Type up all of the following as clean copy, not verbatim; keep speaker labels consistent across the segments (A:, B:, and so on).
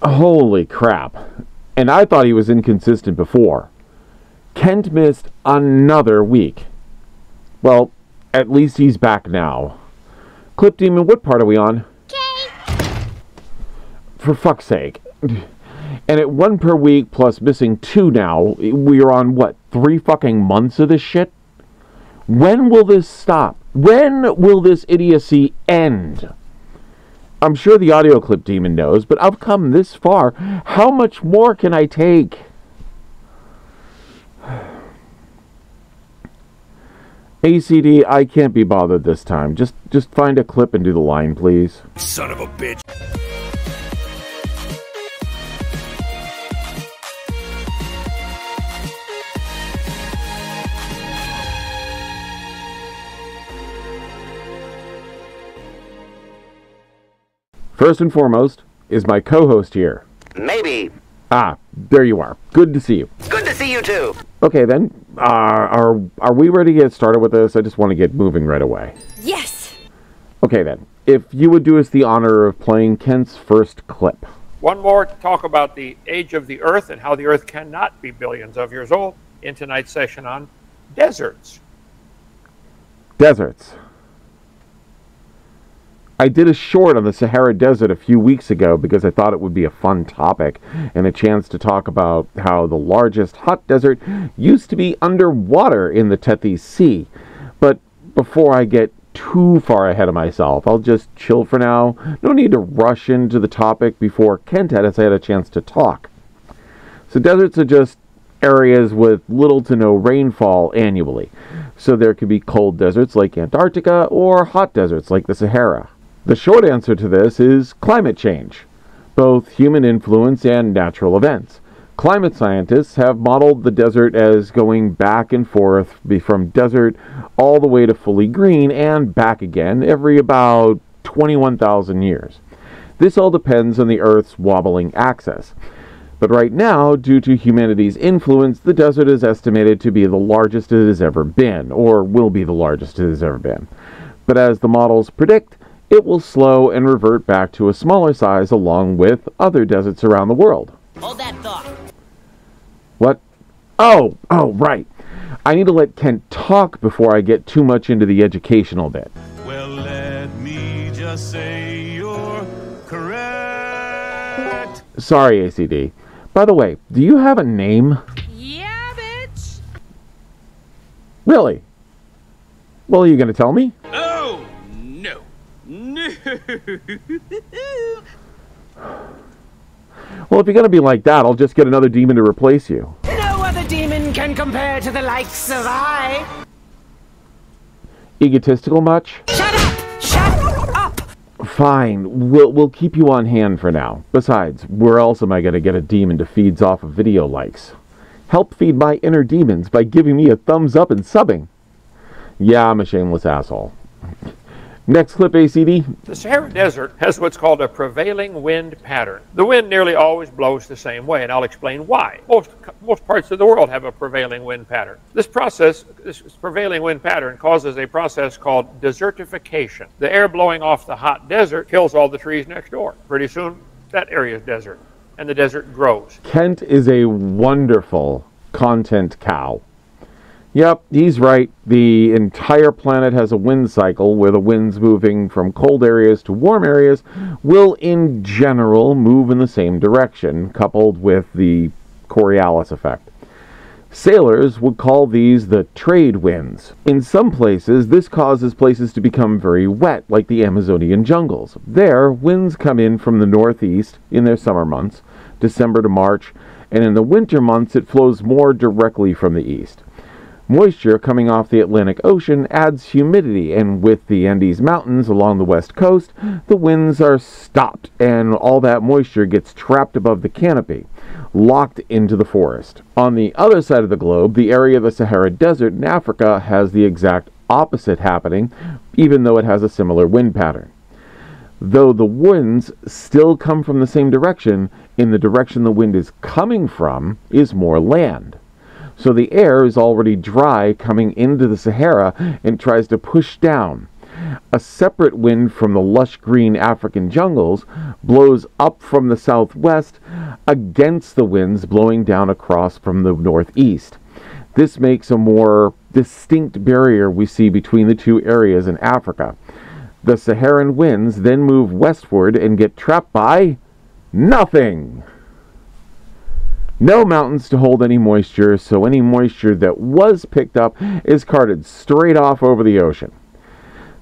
A: Holy crap. And I thought he was inconsistent before. Kent missed another week. Well, at least he's back now. Clip Demon, what part are we on?
B: Okay.
A: For fuck's sake. And at 1 per week plus missing 2 now, we are on, what, 3 fucking months of this shit? When will this stop? When will this idiocy end? I'm sure the audio clip demon knows, but I've come this far. How much more can I take? ACD, I can't be bothered this time. Just find a clip and do the line, please.
C: Son of a bitch.
A: First and foremost is my co-host here.
D: Maybe.
A: Ah, there you are. Good to see you.
D: Good to see you too.
A: Okay then, are we ready to get started with this? I just want to get moving right away.
B: Yes.
A: Okay then, if you would do us the honor of playing Kent's first clip.
E: One more to talk about the age of the Earth and how the Earth cannot be billions of years old in tonight's session on deserts.
A: Deserts. I did a short on the Sahara Desert a few weeks ago because I thought it would be a fun topic and a chance to talk about how the largest hot desert used to be underwater in the Tethys Sea. But before I get too far ahead of myself, I'll just chill for now. No need to rush into the topic before Kent had a chance to talk. So deserts are just areas with little to no rainfall annually. So there could be cold deserts like Antarctica or hot deserts like the Sahara. The short answer to this is climate change, both human influence and natural events. Climate scientists have modeled the desert as going back and forth from desert all the way to fully green and back again every about 21,000 years. This all depends on the Earth's wobbling axis. But right now, due to humanity's influence, the desert is estimated to be the largest it has ever been, or will be the largest it has ever been. But as the models predict, it will slow and revert back to a smaller size along with other deserts around the world.
B: Hold that thought.
A: What? Oh, right. I need to let Kent talk before I get too much into the educational bit.
C: Well, let me just say you're correct.
A: Sorry, ACD. By the way, do you have a name?
B: Yeah, bitch.
A: Really? Well, are you going to tell me?
C: Oh, no. No.
A: Well, if you're going to be like that, I'll just get another demon to replace you.
F: No other demon can compare to the likes of I.
A: Egotistical much?
F: Shut up! Shut up!
A: Fine, we'll keep you on hand for now. Besides, where else am I going to get a demon to feeds off of video likes? Help feed my inner demons by giving me a thumbs up and subbing. Yeah, I'm a shameless asshole. Next clip, ACD.
E: The Sahara Desert has what's called a prevailing wind pattern. The wind nearly always blows the same way, and I'll explain why. Most parts of the world have a prevailing wind pattern. This prevailing wind pattern causes a process called desertification. The air blowing off the hot desert kills all the trees next door. Pretty soon, that area is desert, and the desert grows.
A: Kent is a wonderful content cow. Yep, he's right. The entire planet has a wind cycle where the winds moving from cold areas to warm areas will, in general, move in the same direction, coupled with the Coriolis effect. Sailors would call these the trade winds. In some places, this causes places to become very wet, like the Amazonian jungles. There, winds come in from the northeast in their summer months, December to March, and in the winter months it flows more directly from the east. Moisture coming off the Atlantic Ocean adds humidity, and with the Andes Mountains along the west coast, the winds are stopped, and all that moisture gets trapped above the canopy, locked into the forest. On the other side of the globe, the area of the Sahara Desert in Africa has the exact opposite happening, even though it has a similar wind pattern. Though the winds still come from the same direction, in the direction the wind is coming from is more land. So the air is already dry coming into the Sahara and tries to push down. A separate wind from the lush green African jungles blows up from the southwest against the winds blowing down across from the northeast. This makes a more distinct barrier we see between the two areas in Africa. The Saharan winds then move westward and get trapped by nothing. No mountains to hold any moisture, so any moisture that was picked up is carted straight off over the ocean.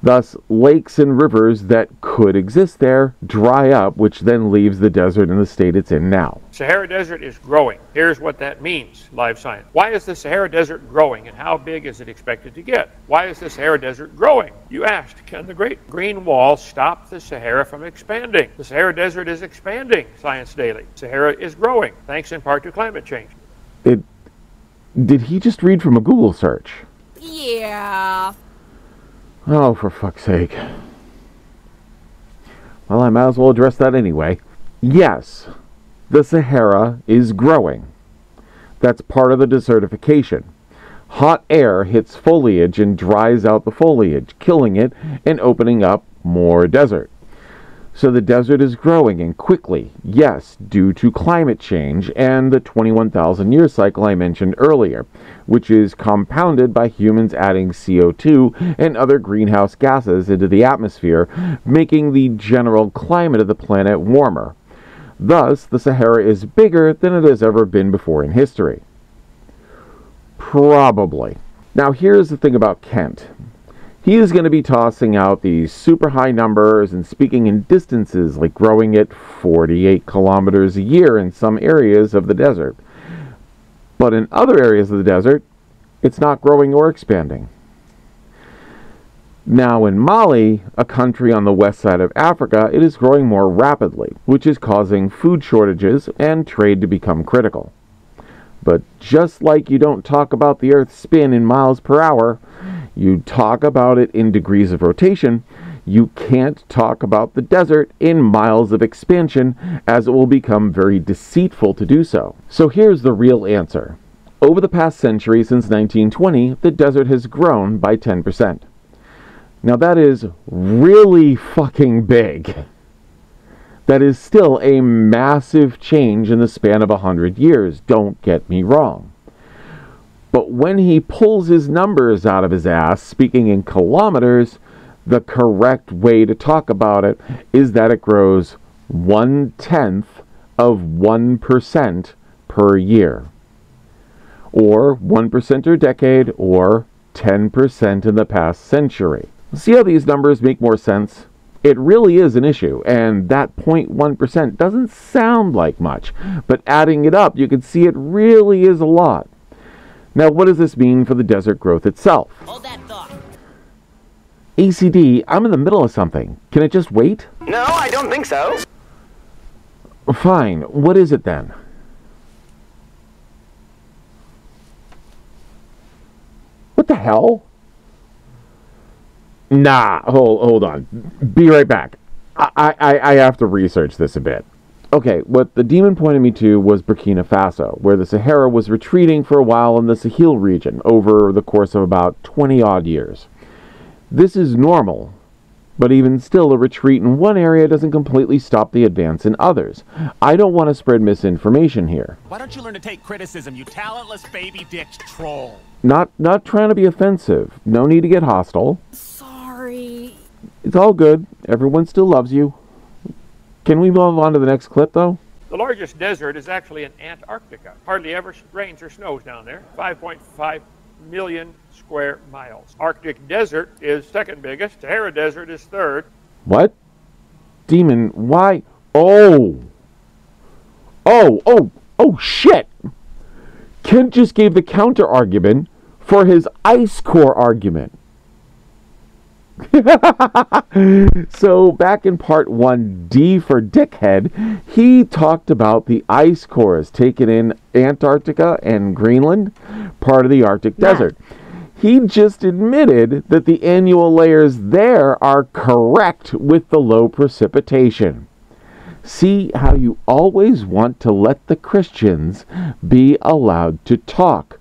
A: Thus, lakes and rivers that could exist there dry up, which then leaves the desert in the state it's in now.
E: Sahara Desert is growing. Here's what that means, live science. Why is the Sahara Desert growing, and how big is it expected to get? Why is the Sahara Desert growing? You asked, can the Great Green Wall stop the Sahara from expanding? The Sahara Desert is expanding, Science Daily. Sahara is growing, thanks in part to climate change.
A: Did he just read from a Google search?
B: Yeah.
A: Oh, for fuck's sake. Well, I might as well address that anyway. Yes, the Sahara is growing. That's part of the desertification. Hot air hits foliage and dries out the foliage, killing it and opening up more desert. So the desert is growing, and quickly, yes, due to climate change and the 21,000 year cycle I mentioned earlier, which is compounded by humans adding CO2 and other greenhouse gases into the atmosphere, making the general climate of the planet warmer. Thus, the Sahara is bigger than it has ever been before in history. Probably. Now, here's the thing about Kent. He is going to be tossing out these super high numbers and speaking in distances like growing at 48 kilometers a year in some areas of the desert. But in other areas of the desert, it's not growing or expanding. Now in Mali, a country on the west side of Africa, it is growing more rapidly, which is causing food shortages and trade to become critical. But just like you don't talk about the Earth's spin in miles per hour, you talk about it in degrees of rotation, you can't talk about the desert in miles of expansion, as it will become very deceitful to do so. So here's the real answer. Over the past century, since 1920, the desert has grown by 10%. Now that is really fucking big. That is still a massive change in the span of 100 years, don't get me wrong. But when he pulls his numbers out of his ass, speaking in kilometers, the correct way to talk about it is that it grows 1/10 of 1% per year. Or 1% per decade, or 10% in the past century. See how these numbers make more sense? It really is an issue, and that 0.1% doesn't sound like much, but adding it up, you can see it really is a lot. Now, what does this mean for the desert growth itself?
B: Hold that thought.
A: ACD, I'm in the middle of something. Can it just wait?
F: No, I don't think so.
A: Fine. What is it then? What the hell? Nah, hold on. Be right back. I have to research this a bit. Okay, what the demon pointed me to was Burkina Faso, where the Sahara was retreating for a while in the Sahel region over the course of about 20-odd years. This is normal, but even still, a retreat in one area doesn't completely stop the advance in others. I don't want to spread misinformation here.
D: Why don't you learn to take criticism, you talentless baby dick troll?
A: Not trying to be offensive. No need to get hostile.
B: Sorry.
A: It's all good. Everyone still loves you. Can we move on to the next clip, though?
E: The largest desert is actually in Antarctica. Hardly ever rains or snows down there. 5.5 million square miles. Arctic Desert is second biggest. Sahara Desert is third.
A: What? Demon, why? Oh, shit! Kent just gave the counter argument for his ice core argument. So back in part 1D for Dickhead, he talked about the ice cores taken in Antarctica and Greenland, part of the Arctic Desert. He just admitted that the annual layers there are correct with the low precipitation. See how you always want to let the Christians be allowed to talk.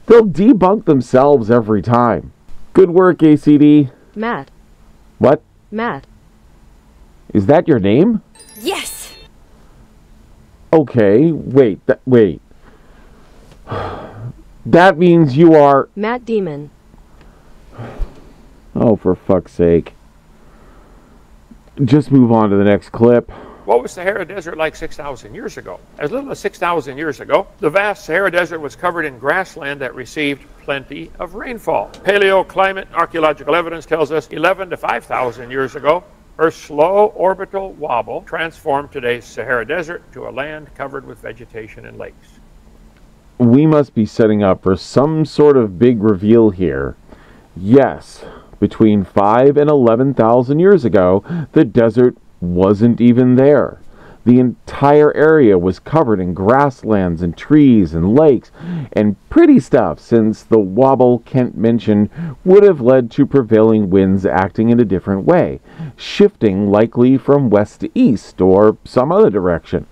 A: They'll debunk themselves every time. Good work, ACD.
G: Matt,
A: What?
G: Matt.
A: Is that your name?
B: Yes!
A: Okay, wait, wait. That means you are...
G: Matt Demon.
A: Oh, for fuck's sake. Just move on to the next clip.
E: What was Sahara Desert like 6,000 years ago? As little as 6,000 years ago, the vast Sahara Desert was covered in grassland that received plenty of rainfall. Paleoclimate archaeological evidence tells us 11 to 5,000 years ago, Earth's slow orbital wobble transformed today's Sahara Desert to a land covered with vegetation and lakes.
A: We must be setting up for some sort of big reveal here. Yes, between 5 and 11,000 years ago, the desert wasn't even there. The entire area was covered in grasslands and trees and lakes and pretty stuff, since the wobble Kent mentioned would have led to prevailing winds acting in a different way, shifting likely from west to east or some other direction.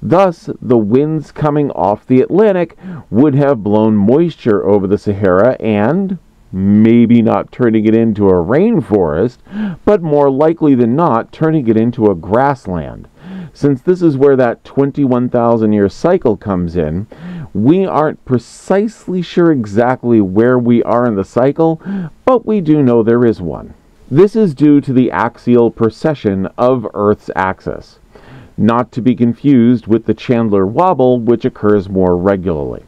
A: Thus, the winds coming off the Atlantic would have blown moisture over the Sahara and, maybe not turning it into a rainforest, but more likely than not turning it into a grassland. Since this is where that 21,000-year cycle comes in, we aren't precisely sure exactly where we are in the cycle, but we do know there is one. This is due to the axial precession of Earth's axis, not to be confused with the Chandler wobble, which occurs more regularly.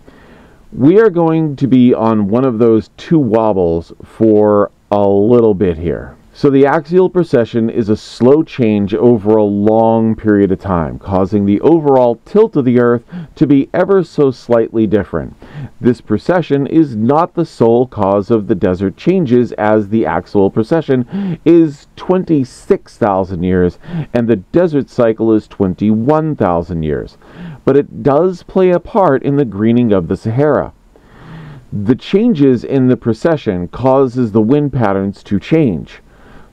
A: We are going to be on one of those two wobbles for a little bit here. So the axial precession is a slow change over a long period of time, causing the overall tilt of the Earth to be ever so slightly different. This precession is not the sole cause of the desert changes, as the axial precession is 26,000 years and the desert cycle is 21,000 years. But it does play a part in the greening of the Sahara. The changes in the precession causes the wind patterns to change.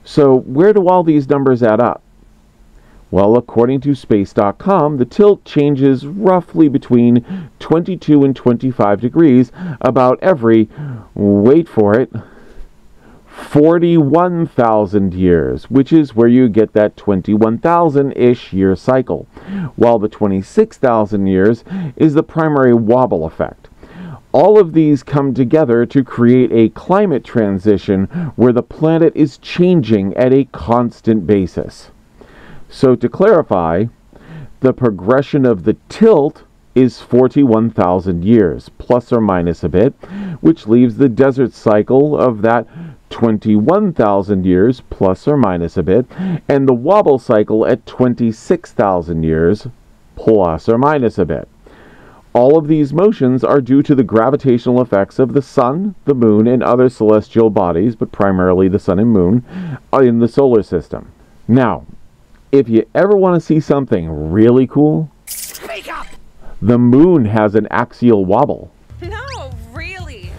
A: So where do all these numbers add up? Well, according to space.com, the tilt changes roughly between 22 and 25 degrees about every, wait for it, 41,000 years, which is where you get that 21,000-ish year cycle, while the 26,000 years is the primary wobble effect. All of these come together to create a climate transition where the planet is changing at a constant basis. So to clarify, the progression of the tilt is 41,000 years, plus or minus a bit, which leaves the desert cycle of that 21,000 years, plus or minus a bit, and the wobble cycle at 26,000 years, plus or minus a bit. All of these motions are due to the gravitational effects of the sun, the moon, and other celestial bodies, but primarily the sun and moon, in the solar system. Now, if you ever want to see something really cool,
F: Speak up!
A: the moon has an axial wobble.
B: No, really?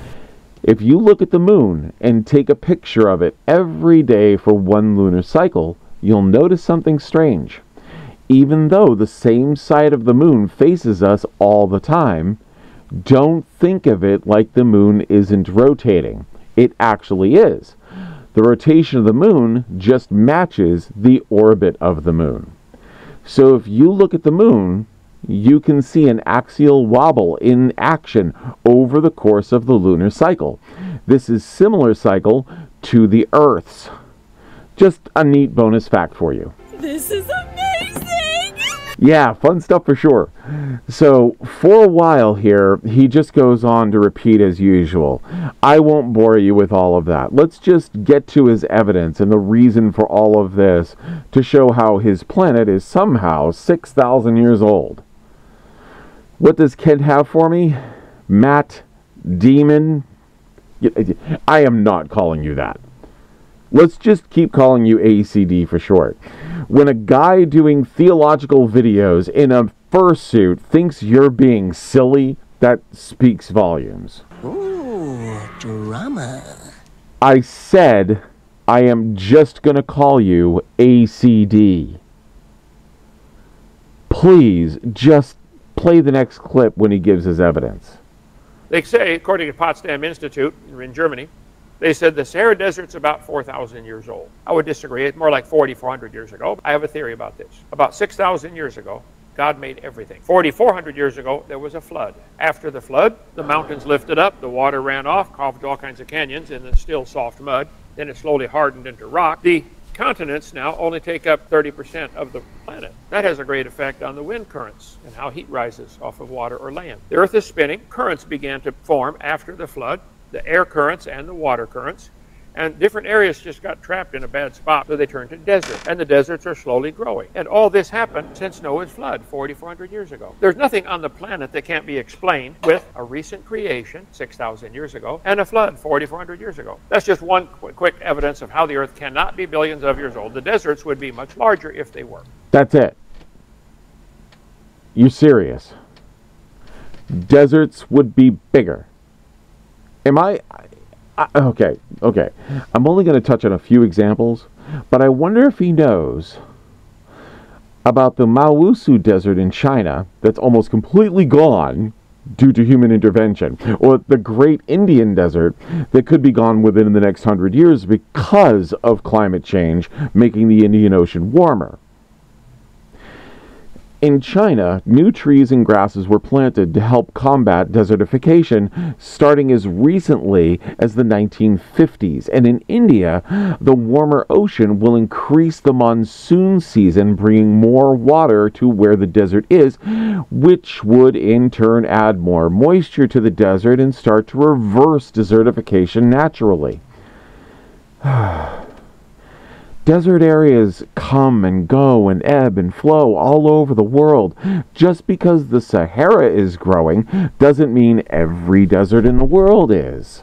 A: If you look at the moon and take a picture of it every day for one lunar cycle, you'll notice something strange. Even though the same side of the moon faces us all the time, don't think of it like the moon isn't rotating. It actually is. The rotation of the moon just matches the orbit of the moon. So if you look at the moon, you can see an axial wobble in action over the course of the lunar cycle. This is similar cycle to the Earth's. Just a neat bonus fact for you.
B: This is amazing!
A: Yeah, fun stuff for sure. So, for a while here, he just goes on to repeat as usual. I won't bore you with all of that. Let's just get to his evidence and the reason for all of this to show how his planet is somehow 6,000 years old. What does Kent have for me? Matt Demon? I am not calling you that. Let's just keep calling you ACD for short. When a guy doing theological videos in a fursuit thinks you're being silly, that speaks volumes.
F: Ooh, drama.
A: I said I am just going to call you ACD. Please, just play the next clip when he gives his evidence.
E: They say, according to Potsdam Institute in Germany, They said the Sahara Desert's about 4,000 years old. I would disagree. It's more like 4,400 years ago. I have a theory about this. About 6,000 years ago, God made everything. 4,400 years ago, there was a flood. After the flood, the mountains lifted up, the water ran off, carved all kinds of canyons in the still soft mud. Then it slowly hardened into rock. The continents now only take up 30% of the planet. That has a great effect on the wind currents and how heat rises off of water or land. The Earth is spinning. Currents began to form after the flood, the air currents and the water currents. And different areas just got trapped in a bad spot, so they turned to desert. And the deserts are slowly growing. And all this happened since Noah's flood 4,400 years ago. There's nothing on the planet that can't be explained with a recent creation 6,000 years ago and a flood 4,400 years ago. That's just one quick evidence of how the Earth cannot be billions of years old. The deserts would be much larger if they were.
A: That's it. You serious? Deserts would be bigger. Am I... Okay. I'm only going to touch on a few examples, but I wonder if he knows about the Maosu Desert in China that's almost completely gone due to human intervention, or the Great Indian Desert that could be gone within the next 100 years because of climate change making the Indian Ocean warmer. In China, new trees and grasses were planted to help combat desertification starting as recently as the 1950s. And in India, the warmer ocean will increase the monsoon season, bringing more water to where the desert is, which would in turn add more moisture to the desert and start to reverse desertification naturally. Desert areas come and go and ebb and flow all over the world. Just because the Sahara is growing doesn't mean every desert in the world is.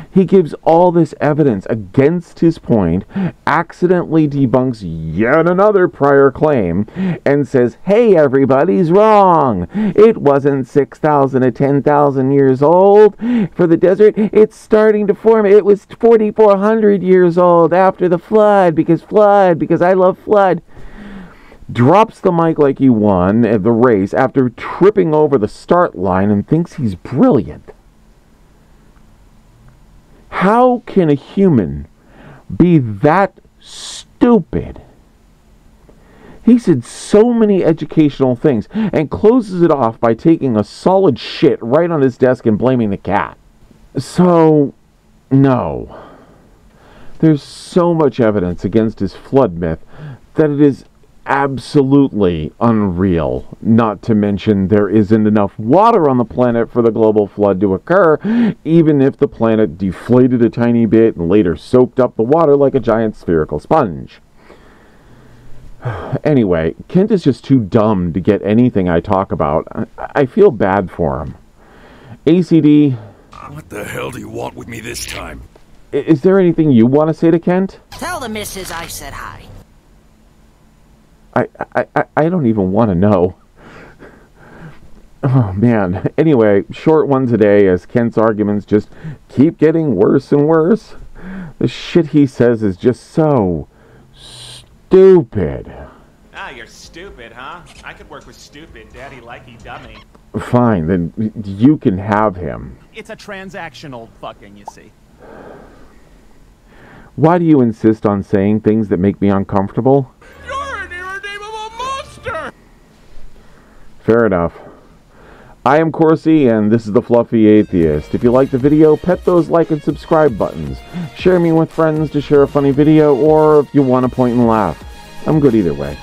A: He gives all this evidence against his point, accidentally debunks yet another prior claim, and says, hey, everybody's wrong. It wasn't 6,000 to 10,000 years old. For the desert, it's starting to form. It was 4,400 years old after the flood, because I love flood. Drops the mic like he won the race after tripping over the start line and thinks he's brilliant. How can a human be that stupid? He said so many educational things and closes it off by taking a solid shit right on his desk and blaming the cat. So, no. There's so much evidence against his flood myth that it is absolutely unreal. Not to mention there isn't enough water on the planet for the global flood to occur, even if the planet deflated a tiny bit and later soaked up the water like a giant spherical sponge. Anyway, Kent is just too dumb to get anything I talk about. I feel bad for him. ACD...
C: What the hell do you want with me this time?
A: Is there anything you want to say to Kent?
F: Tell the missus I said hi.
A: I don't even want to know. Oh, man. Anyway, short one today as Kent's arguments just keep getting worse and worse. The shit he says is just so stupid.
D: Ah, you're stupid, huh? I could work with stupid, daddy likey dummy.
A: Fine, then you can have him.
D: It's a transactional fucking, you see.
A: Why do you insist on saying things that make me uncomfortable?
C: You're an irredeemable monster!
A: Fair enough. I am Corsi, and this is the Fluffy Atheist. If you like the video, pet those like and subscribe buttons. Share me with friends to share a funny video, or if you want to point and laugh. I'm good either way.